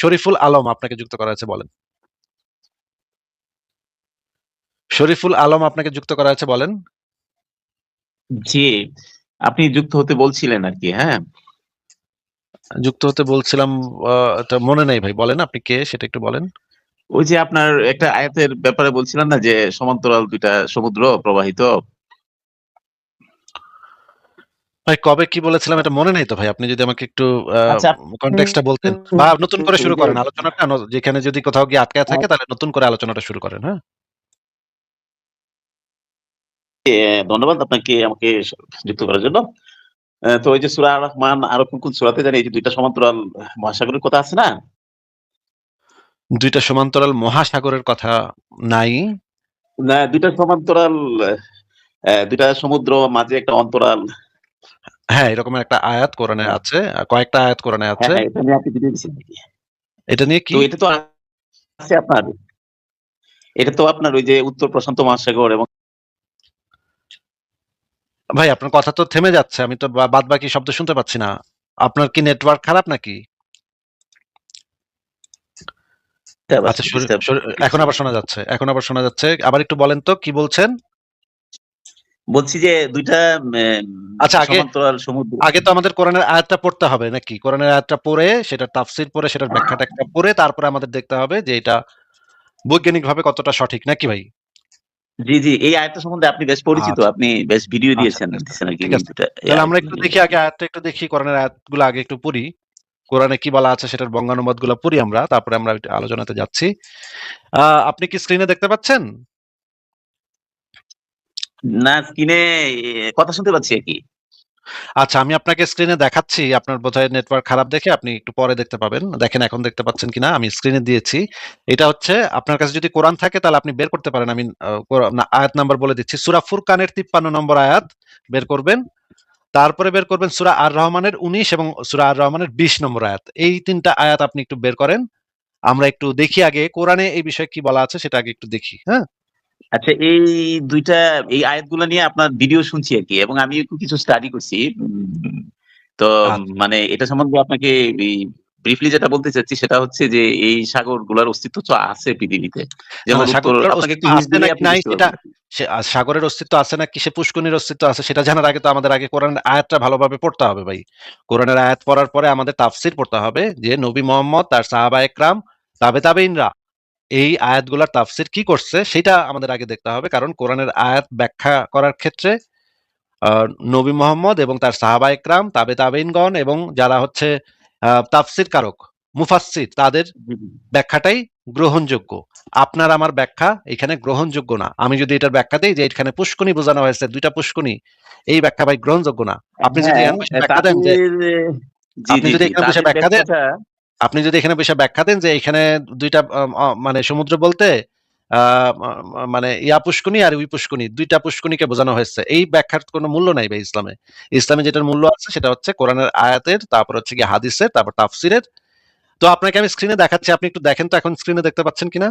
শরীফুল আলম আপনাকে যুক্ত করা হয়েছে, বলেন। শরীফুল আলম আপনাকে যুক্ত করা হয়েছে, বলেন। জি, আপনি যুক্ত হতে বলছিলেন আরকি, হ্যাঁ? যুক্ত হতে বলছিলাম, এটা মনে নেই ভাই, বলেন আপনি কে সেটা একটু বলেন। ওই যে আপনার একটা আয়াতের ব্যাপারে বলছিলেন না যে সমান্তরাল ২ টা সমুদ্র প্রবাহিত। ভাই কবে কি বলেছিলাম এটা মনে নেই তো ভাই। আপনি যদি আমাকে একটু আচ্ছা, কনটেক্সট টা বলতেন, বা নতুন করে ওই শুরু যে করেন আলোচনাটা। যেখানে যদি কোথাও গিয়ে আটকায় থাকে তাহলে নতুন করে আলোচনাটা শুরু করেন, হ্যাঁ? ধন্যবাদ আপনাকে আমাকে যুক্ত করার জন্য। তো ওই যে সূরা আর-রহমান আরো কোন সূরাতে জানি এই যে ২ টা সমান্তরাল মহাসাগরের কথা আছে না? ২ টা সমান্তরাল মহাসাগরের কথা নাই। না ২ টা সমান্তরাল ২ টা সমুদ্র মাঝে একটা অন্তরাল। হ্যাঁ, এরকম একটা আয়াত কোরআনে হ্যাঁ, আছে। কয়েকটা আয়াত কোরআনে হ্যাঁ, আছে। হ্যাঁ, এটা নিয়ে আপনি ভিডিও দিয়েছেন নাকি? এটা নিয়ে তো কি? এটা তো আছে আপনার। এটা তো আপনার ওই যে উত্তর প্রশান্ত মহাসাগর এবং ভাই আপনার কথা তো থেমে যাচ্ছে। আমি তো বাদবাকি শব্দ শুনতে পাচ্ছি না। আপনার কি নেটওয়ার্ক খারাপ নাকি? আচ্ছা, ডিস্টার্ব এখন দিচ্ছে। আবার শোনা যাচ্ছে। এখন আবার শোনা যাচ্ছে। আবার একটু বলেন তো কি বলছেন? বলছি যে ২ টা আচ্ছা, আগে সমান্তরাল সমুদ্র। আগে তো আমাদের কোরআনের আয়াতটা পড়তে হবে নাকি? কোরআনের আয়াতটা পড়ে, সেটার তাফসীর পড়ে, সেটার ব্যাখ্যা-ট্যাখ্যা পড়ে তারপরে আমাদের দেখতে হবে যে এটা বৈজ্ঞানিকভাবে কতটা সঠিক, নাকি ভাই? জি, জি। এই আয়াতটা সম্বন্ধে আপনি বেশ পরিচিত। আচ্ছা, আপনি বেশ ভিডিও আচ্ছা, দিয়েছেন ঠিক আছে। দিচ্ছেন আরকি ঠিক এই আছে। ২ টা এই তাহলে আমরা আয়াতগুলো একটু নিয়ে। দেখি, আগে আয়াতটা একটু দেখি, কোরআনের আয়াতগুলো আগে একটু পড়ি। কোরআনে কি বলা আছে সেটার বঙ্গানুবাদগুলো পড়ি আমরা। তারপরে আমরা আলোচনাতে যাচ্ছি। আপনি কি স্ক্রিনে দেখতে পাচ্ছেন? না স্ক্রিনে কথা শুনতে পাচ্ছি আরকি। আচ্ছা, আমি আপনাকে স্ক্রিনে দেখাচ্ছি। আপনার বোধহয় নেটওয়ার্ক খারাপ দেখে আপনি একটু পরে দেখতে পাবেন। দেখেন এখন দেখতে পাচ্ছেন কিনা। আমি স্ক্রিনে দিয়েছি। এটা হচ্ছে, আপনার কাছে যদি কোরআন থাকে তাহলে আপনি বের করতে পারেন। আমি আয়াত নাম্বার বলে দিচ্ছি। সূরা ফুরকানের ৫৩ নম্বর আয়াত বের করবেন। তারপরে বের করবেন সূরা আর-রহমানের ১৯ এবং সূরা আর-রহমানের ২০ নম্বর আয়াত। এই ৩ টা আয়াত আপনি একটু বের করেন। আমরা একটু দেখি আগে কোরআনে এই বিষয়ে কি বলা আছে সেটা আগে একটু দেখি। হ্যাঁ? আচ্ছা এই ২ টা এই আয়াতগুলো নিয়ে আপনার ভিডিও শুনছি আরকি এবং আমিও একটু কিছু স্টাডি করছি। তো আচ্ছা। মানে এটা সম্বন্ধে আপনাকে এই ব্রিফলি যেটা বলতে চাচ্ছি সেটা হচ্ছে যে এই সাগরগুলার অস্তিত্ব তো আছে পৃথিবীতে। না, যেমন না, উত্তর সাগরগুলোর আপনাকে অস্তিত্ব একটু হিন্ট আছে দিলেই নাকি আপনি নাই বুঝতে সেটা, পারবেন আরকি। সাগরের অস্তিত্ব আছে নাকি, সে পুষ্করিণীর অস্তিত্ব আছে সেটা জানার আগে তো আমাদের আগে কোরআনের আয়াতটা ভালোভাবে পড়তে হবে ভাই। কোরআনের আয়াত পড়ার পরে আমাদের তাফসীর পড়তে হবে যে নবী মুহাম্মদ, তার সাহাবায়ে কেরাম, তাবেঈনরা এই আয়াতগুলার তাফসীর কি করছে সেটা আমাদের আগে দেখতে হবে। কারণ কোরআনের আয়াত ব্যাখ্যা করার ক্ষেত্রে আ নবী মুহাম্মদ এবং তার সাহাবায়ে কেরাম, তাবেঈনগণ এবং যারা হচ্ছে তাফসীর কারক, মুফাসসির, তাদের জি, জি। ব্যাখ্যাটাই গ্রহণযোগ্য। আপনার আমার ব্যাখ্যা এখানে গ্রহণযোগ্য না। আমি যদি এটার ব্যাখ্যা দেই যে এখানে পুষ্কনি বোঝানো হয়েছে, ২ টা পুষ্কনি, এই ব্যাখ্যা ভাই গ্রহণযোগ্য না। আপনি যদি হ্যাঁ, এখানে বসে ব্যাখ্যা দেন যে, তাদের জি, আপনি জি, যদি জি। এখানে বসে তাদের ব্যাখ্যা দেন ব্যাখ্যাটা আপনি যদি এখানে বসে ব্যাখ্যা দেন যে এখানে ২ টা মানে সমুদ্র বলতে আ মানে ইয়া পুষ্কনি আর উই পুষ্কনি, ২ টা পুষ্কনিকে বোঝানো হয়েছে। এই ব্যাখ্যার কোনো মূল্য নাই ভাই ইসলামে। ইসলামে যেটার মূল্য আছে সেটা হচ্ছে কোরআনের আয়াতের, তারপর হচ্ছে গিয়ে হাদিসের, তারপর তাফসীরের। তো আপনাকে আমি স্ক্রিনে দেখাচ্ছি। আপনি একটু দেখেন তো এখন স্ক্রিনে দেখতে পাচ্ছেন কিনা?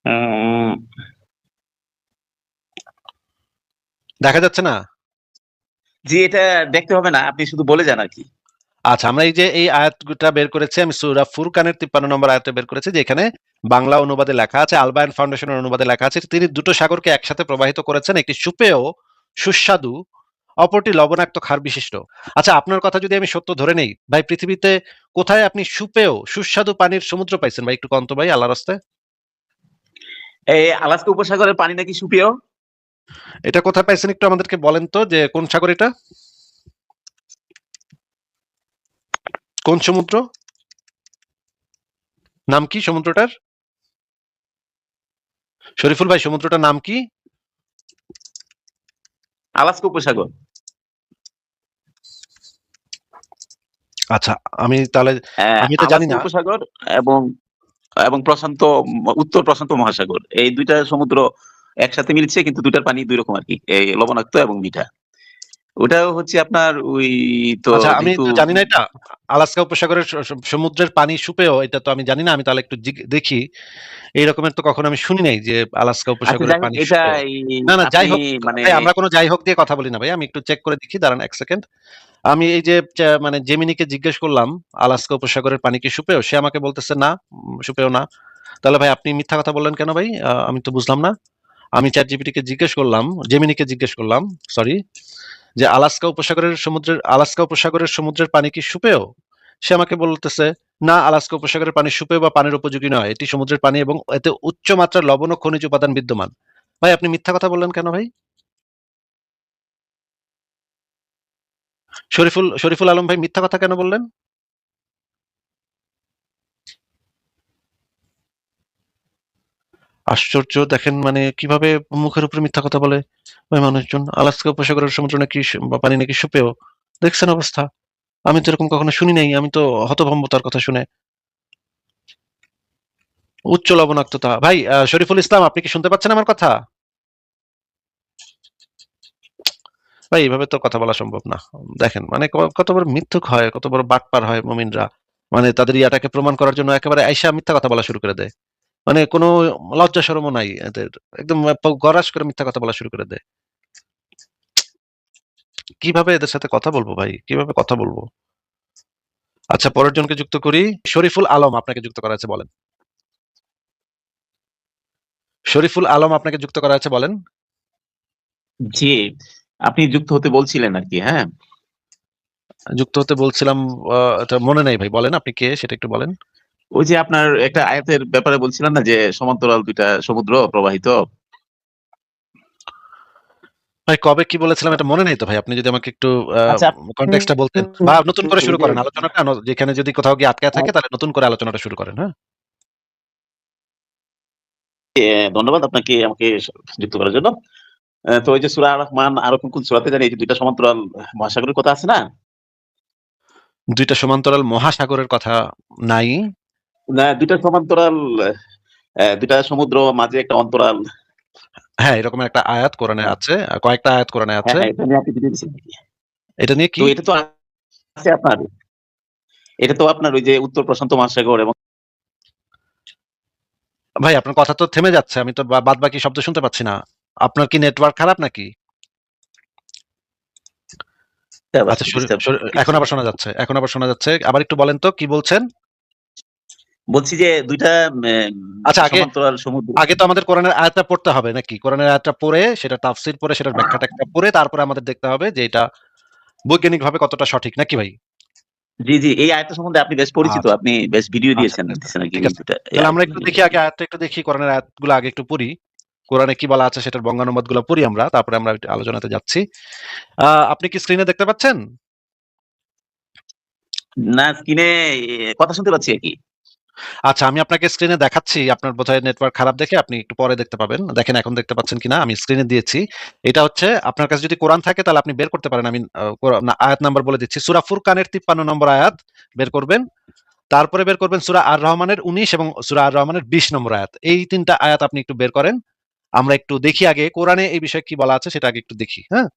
উম দেখা যাচ্ছে না? জি, এটা দেখতে হবে না। আপনি শুধু বলে যান আরকি। আচ্ছা, আমরা এই যে এই আয়াতটা বের করেছি, আমি সূরা ফুরকানের ৫৩ নম্বর আয়াতটা বের করেছি, যেখানে বাংলা অনুবাদে লেখা আছে, আল বায়ান ফাউন্ডেশনের অনুবাদে লেখা আছে, তিনি দুটো সাগরকে একসাথে প্রবাহিত করেছেন, একটি সুপেয় সুস্বাদু, অপরটি লবণাক্ত ক্ষার বিশিষ্ট। আচ্ছা, আপনার কথা যদি আমি সত্য ধরে নেই ভাই, পৃথিবীতে কোথায় আপনি সুপেয় সুস্বাদু পানির সমুদ্র পাইছেন ভাই? একটু কন তো ভাই আল্লাহর রাস্তায়। এই আলাস্কা উপসাগরের পানি নাকি সুপেয়? এটা কোথায় পাইছেন একটু আমাদেরকে বলেন তো, যে কোন সাগর এটা? কোন সমুদ্র? নাম কি সমুদ্রটার? শরীফুল ভাই, সমুদ্রটার নাম কি? আলাস্কা উপসাগর। আচ্ছা, আমি তাহলে আমি এটা জানি আলাস্কা না। উপসাগর এবং এবং উত্তর প্রশান্ত মহাসাগর। এই ২ টা সমুদ্র একসাথে মিলছে কিন্তু ২ টার পানি ২ রকম আরকি। এই লবণাক্ত এবং মিঠা। ওটাও হচ্ছে আপনার ওই তো আচ্ছা, আমি যেহেতু তো জানি না এটা। আলাস্কা উপসাগরের সমুদ্রের পানি সুপেয়, এটা তো আমি জানি না। আমি তাহলে একটু দেখি। এই রকমের তো কখনো আমি শুনি নাই যে আলাস্কা আচ্ছা উপসাগরের যাই হোক পানি এটা সুপেয়। এই না, না, আপনি যাই হোক। মানে ভাই আমরা কোন যাই হোক দিয়ে কথা বলি না ভাই। আমি একটু চেক করে দেখি, দাঁড়ান ১ সেকেন্ড। আমি এই যে মানে জেমিনিকে জিজ্ঞেস করলাম, আলাস্কা উপসাগরের পানি কি সুপেয়? সে আমাকে বলতেছে না, সুপেয় না। তাহলে ভাই আপনি মিথ্যা কথা বললেন কেন ভাই? আমি তো বুঝলাম না। আমি ChatGPT কে জিজ্ঞেস করলাম, জেমিনিকে জিজ্ঞেস করলাম, সরি, যে আলাস্কা উপসাগরের সমুদ্রের পানি কি সুপেয়? সে আমাকে বলতেছে, না, আলাস্কা উপসাগরের পানি সুপেয় বা পানির উপযোগী নয়। এটি সমুদ্রের পানি এবং এতে উচ্চ মাত্রার লবণ ও খনিজ উপাদান বিদ্যমান। ভাই আপনি মিথ্যা কথা বললেন কেন ভাই? শরীফুল আলম ভাই মিথ্যা কথা কেন বললেন? আশ্চর্য, দেখেন মানে কিভাবে মুখের উপরে মিথ্যা কথা বলে ওই মানুষজন। আলাস্কা উপসাগরের সমুদ্র নাকি বা পানি নাকি সুপেয়। দেখছেন অবস্থা? আমি তো এরকম কখনো শুনি নাই। আমি তো হতভম্ব তার কথা শুনে। উচ্চ লবণাক্ততা। ভাই শরীফুল ইসলাম, আপনি কি শুনতে পাচ্ছেন আমার কথা? ভাই এভাবে তো কথা বলা সম্ভব না। দেখেন মানে কত বড় মিথ্যুক হয়, কত বড় বাটপার হয় মুমিনরা। মানে তাদের ইয়াটাকে প্রমাণ করার জন্য একেবারে আইসা মিথ্যা কথা বলা শুরু করে দেয়। মানে কোনো লজ্জা শরমও নাই এদের। একদম গরাস করে মিথ্যা কথা বলা শুরু করে দেয়। কিভাবে এদের সাথে কথা বলবো ভাই? কিভাবে কথা বলবো? আচ্ছা, পরের জনকে যুক্ত করি। শরীফুল আলম আপনাকে যুক্ত করা আছে, বলেন। শরীফুল আলম আপনাকে যুক্ত করা আছে, বলেন। জি, আপনি যুক্ত হতে বলছিলেন আরকি, হ্যাঁ? যুক্ত হতে বলছিলাম, এটা মনে নাই ভাই। বলেন আপনি কে সেটা একটু বলেন। ওই যে আপনার একটা আয়াতের ব্যাপারে বলছিলেন না যে সমান্তরাল ২ টা সমুদ্র প্রবাহিত। ভাই কবে কি বলেছিলাম এটা মনে নেই তো ভাই। আপনি যদি আমাকে একটু আচ্ছা আপনি কনটেক্সটটা বলতেন বা নতুন করে ওই শুরু যে করেন আলোচনাটা। যেখানে যদি কোথাও গিয়ে আটকায় থাকে তাহলে নতুন করে আলোচনাটা শুরু করেন, হ্যাঁ? ধন্যবাদ আপনাকে আমাকে যুক্ত করার জন্য। তো ওই যে সূরা আর-রহমান আরো কোন সূরাতে জানি এই যে ২ টা সমান্তরাল মহাসাগরের কথা আছে না? ২ টা সমান্তরাল মহাসাগরের কথা নাই। না ২ টা সমান্তরাল ২ টা সমুদ্র মাঝে একটা অন্তরাল। হ্যাঁ, এরকম একটা আয়াত কোরআনে হ্যাঁ, আছে। কয়েকটা আয়াত কোরআনে হ্যাঁ, আছে। হ্যাঁ, এটা নিয়ে আপনি ভিডিও দিয়েছেন নাকি? এটা নিয়ে তো কি? এটা তো আছে আপনার। এটা তো আপনার ওই যে উত্তর প্রশান্ত মহাসাগর এবং ভাই আপনার কথা তো থেমে যাচ্ছে। আমি তো বাদবাকি শব্দ শুনতে পাচ্ছি না। আপনার কি নেটওয়ার্ক খারাপ নাকি? আচ্ছা, ডিস্টার্ব এখন দিচ্ছে। আবার শোনা যাচ্ছে। এখন আবার শোনা যাচ্ছে। আবার একটু বলেন তো কি বলছেন? বলছি যে ২ টা আচ্ছা, সমান্তরাল সমুদ্র। আগে তো আমাদের কোরআনের আয়াতটা পড়তে হবে নাকি? কোরআনের আয়াতটা পড়ে সেটা তাফসীর পড়ে সেটার ব্যাখ্যা-ট্যাখ্যা পড়ে তারপরে আমাদের দেখতে হবে যে এটা বৈজ্ঞানিকভাবে কতটা সঠিক নাকি ভাই? জি, জি। এই আয়াতটা সম্বন্ধে আপনি বেশ পরিচিত। আচ্ছা, আপনি বেশ ভিডিও আচ্ছা, দিয়েছেন আচ্ছা, আচ্ছা। দিচ্ছেন আরকি ঠিক এই আছে। ২ টা এই তাহলে আমরা আয়াতগুলো একটু নিয়ে। দেখি, আগে আয়াতটা একটু দেখি। কোরআনের আয়াতগুলো আগে একটু পড়ি। কোরআনে কি বলা আছে সেটার বঙ্গানুবাদগুলো পড়ি আমরা। তারপরে আমরা একটু আলোচনাতে যাচ্ছি। আপনি কি স্ক্রিনে দেখতে পাচ্ছেন? না স্ক্রিনে কথা শুনতে পাচ্ছি আরকি। আচ্ছা, আমি আপনাকে স্ক্রিনে দেখাচ্ছি। আপনার বোধহয় নেটওয়ার্ক খারাপ দেখে আপনি একটু পরে দেখতে পাবেন। দেখেন এখন দেখতে পাচ্ছেন কিনা। আমি স্ক্রিনে দিয়েছি। এটা হচ্ছে, আপনার কাছে যদি কোরআন থাকে তাহলে আপনি বের করতে পারেন। আমি আয়াত নাম্বার বলে দিচ্ছি। সূরা ফুরকানের ৫৩ নম্বর আয়াত বের করবেন। তারপরে বের করবেন সূরা আর রহমানের ১৯ এবং সূরা আর রহমানের ২০ নম্বর আয়াত। এই ৩ টা আয়াত আপনি একটু বের করেন। আমরা একটু দেখি আগে কোরআনে এই বিষয়ে কি বলা আছে সেটা আগে একটু দেখি, হ্যাঁ?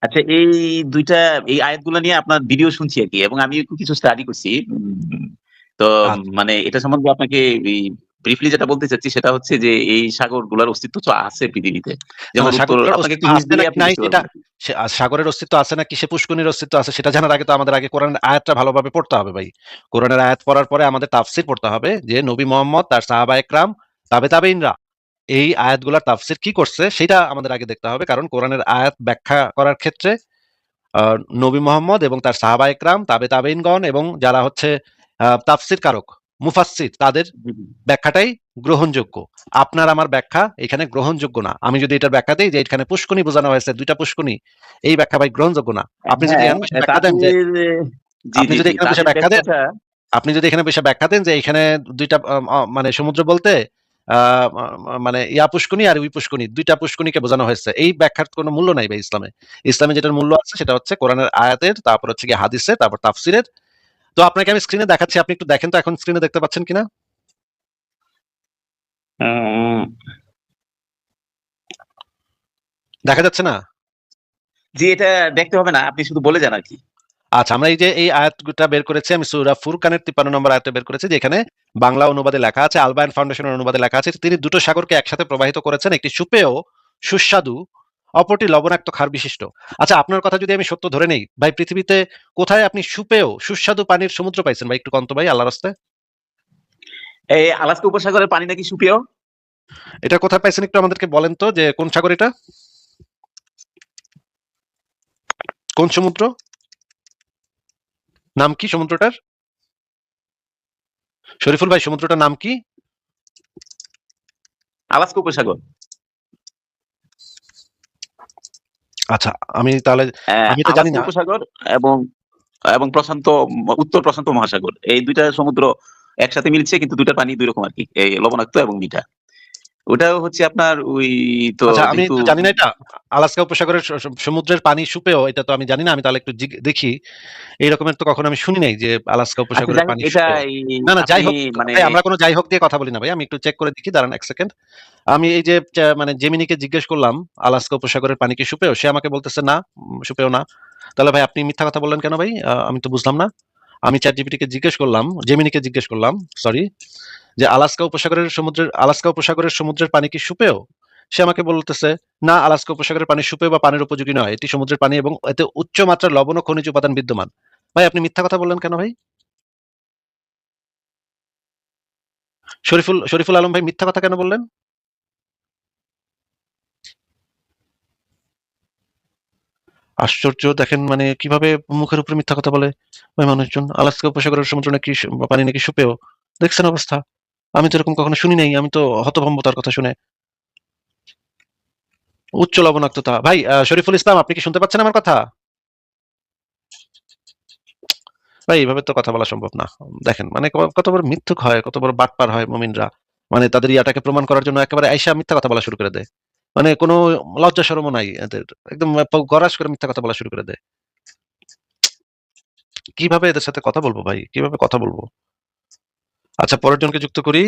আচ্ছা এই ২ টা এই আয়াতগুলো নিয়ে আপনার ভিডিও শুনছি আরকি এবং আমিও একটু কিছু স্টাডি করছি। তো আচ্ছা, মানে এটা সম্বন্ধে আপনাকে এই ব্রিফলি যেটা বলতে চাচ্ছি সেটা হচ্ছে যে এই সাগরগুলার অস্তিত্ব তো আছে পৃথিবীতে। না, যেমন না, উত্তর সাগরগুলোর আপনাকে অস্তিত্ব একটু হিন্ট আছে দিলেই নাকি আপনি নাই বুঝতে এটা, পারবেন আরকি। সাগরের অস্তিত্ব আছে নাকি সে পুষ্করির অস্তিত্ব আছে সেটা জানার আগে তো আমাদের আগে কোরআনের আয়াতটা ভালোভাবে পড়তে হবে ভাই। কোরআনের আয়াত পড়ার পরে আমাদের তাফসীর পড়তে হবে যে নবী মুহাম্মদ, তার সাহাবা একরাম, তাবেঈনরা এই আয়াতগুলার তাফসীর কি করছে সেটা আমাদের আগে দেখতে হবে। কারণ কোরআনের আয়াত ব্যাখ্যা করার ক্ষেত্রে আ নবী মুহাম্মদ এবং তার সাহাবা একরাম, তাবেঈনগণ এবং যারা হচ্ছে তাফসীর কারক, মুফাসসির, তাদের জি, জি। ব্যাখ্যাটাই গ্রহণযোগ্য। আপনার আমার ব্যাখ্যা এখানে গ্রহণযোগ্য না। আমি যদি এটার ব্যাখ্যা দেই যে এখানে পুষ্কনি বোঝানো হয়েছে, ২ টা পুষ্কনি, এই ব্যাখ্যা ভাই গ্রহণযোগ্য না। আপনি যদি হ্যাঁ, এখানে বসে ব্যাখ্যা দেন যে তাদের জি, আপনি জি, যদি জি। এখানে বসে তাদের ব্যাখ্যা দেন ব্যাখ্যাটা আপনি যদি এখানে বসে ব্যাখ্যা দেন যে এখানে ২ টা মানে সমুদ্র বলতে আ মানে ইয়া পুষ্কনি আর ওই পুষ্কনি, ২ টা পুষ্কনিকে বোঝানো হয়েছে। এই ব্যাখ্যার কোনো মূল্য নাই ভাই ইসলামে। ইসলামে যেটার মূল্য আছে সেটা হচ্ছে কোরআনের আয়াতের, তারপর হচ্ছে গিয়ে হাদিসের, তারপর তাফসীরের। তো আপনাকে আমি স্ক্রিনে দেখাচ্ছি। আপনি একটু দেখেন তো এখন স্ক্রিনে দেখতে পাচ্ছেন কিনা? উম দেখা যাচ্ছে না? জি, এটা দেখতে হবে না। আপনি শুধু বলে যান আরকি। আচ্ছা, আমরা এই যে এই আয়াতটা বের করেছি, আমি সূরা ফুরকানের ৫৩ নম্বর আয়াতটা বের করেছি, যেখানে বাংলা অনুবাদে লেখা আছে, আলবায়ান ফাউন্ডেশনের অনুবাদে লেখা আছে, তিনি দুটো সাগরকে একসাথে প্রবাহিত করেছেন, একটি সুপেয় সুস্বাদু, অপরটি লবণাক্ত ক্ষার বিশিষ্ট। আচ্ছা, আপনার কথা যদি আমি সত্য ধরে নেই, ভাই পৃথিবীতে কোথায় আপনি সুপেয় সুস্বাদু পানির সমুদ্র পাইছেন ভাই? একটু কন তো ভাই আল্লাহর রাস্তায়। এই আলাস্কা উপসাগরের পানি নাকি সুপেয়? এটা কোথায় পাইছেন একটু আমাদেরকে বলেন তো, যে কোন সাগর এটা? কোন সমুদ্র? নাম কি সমুদ্রটার? শরীফুল ভাই, সমুদ্রটার নাম কি? আলাস্কা উপসাগর। আচ্ছা, আমি তাহলে আমি এটা জানি আলাস্কা না। উপসাগর এবং এবং উত্তর প্রশান্ত মহাসাগর। এই ২ টা সমুদ্র একসাথে মিলছে কিন্তু ২ টার পানি ২ রকম আরকি। এই লবণাক্ত এবং মিঠা। ওটাও হচ্ছে আপনার ওই তো আচ্ছা, আমি যেহেতু তো জানি না এটা। আলাস্কা উপসাগরের সমুদ্রের পানি সুপেয়, এটা তো আমি জানি না। আমি তাহলে একটু দেখি। এই রকমের তো কখনো আমি শুনি নাই যে আলাস্কা আচ্ছা উপসাগরের যাই হোক পানি এটা সুপেয়। এই না, না, যাই আপনি হোক। মানে ভাই আমরা কোনো যাই হোক দিয়ে কথা বলি না ভাই। আমি একটু চেক করে দেখি, দাঁড়ান ১ সেকেন্ড। আমি এই যে মানে জেমিনিকে জিজ্ঞেস করলাম আলাস্কা উপসাগরের পানি কি সুপেয়? সে আমাকে বলতেছে না, সুপেয় না। তাহলে ভাই আপনি মিথ্যা কথা বললেন কেন ভাই? আমি তো বুঝলাম না। আমি ChatGPT কে জিজ্ঞেস করলাম, জেমিনিকে জিজ্ঞেস করলাম, সরি, যে আলাস্কা উপসাগরের সমুদ্রের পানি কি সুপেয়? সে আমাকে বলতেছে, না, আলাস্কা উপসাগরের পানি সুপেয় বা পানির উপযোগী নয়। এটি সমুদ্রের পানি এবং এতে উচ্চ মাত্রার লবণ ও খনিজ উপাদান বিদ্যমান। ভাই আপনি মিথ্যা কথা বললেন কেন ভাই? শরীফুল আলম ভাই মিথ্যা কথা কেন বললেন? আশ্চর্য, দেখেন মানে কিভাবে মুখের উপরে মিথ্যা কথা বলে ওই মানুষজন। আলাস্কা উপসাগরের সমুদ্র নাকি পানি নাকি সুপেয়। দেখছেন অবস্থা? আমি তো এরকম কখনো শুনি নাই। আমি তো হতভম্ব তার কথা শুনে। উচ্চ লবণাক্ততা। ভাই শরীফুল ইসলাম, আপনি কি শুনতে পাচ্ছেন আমার কথা? ভাই এভাবে তো কথা বলা সম্ভব না। দেখেন মানে কত বড় মিথ্যুক হয়, কত বড় বাটপার হয় মুমিনরা। মানে তাদের ইয়াটাকে প্রমাণ করার জন্য একেবারে আইসা মিথ্যা কথা বলা শুরু করে দেয়। মানে কোনো লজ্জা শরমও নাই এদের। একদম গরাস করে মিথ্যা কথা বলা শুরু করে দেয়। কিভাবে এদের সাথে কথা বলবো ভাই? কিভাবে কথা বলবো? আচ্ছা, পরের জনকে যুক্ত করি।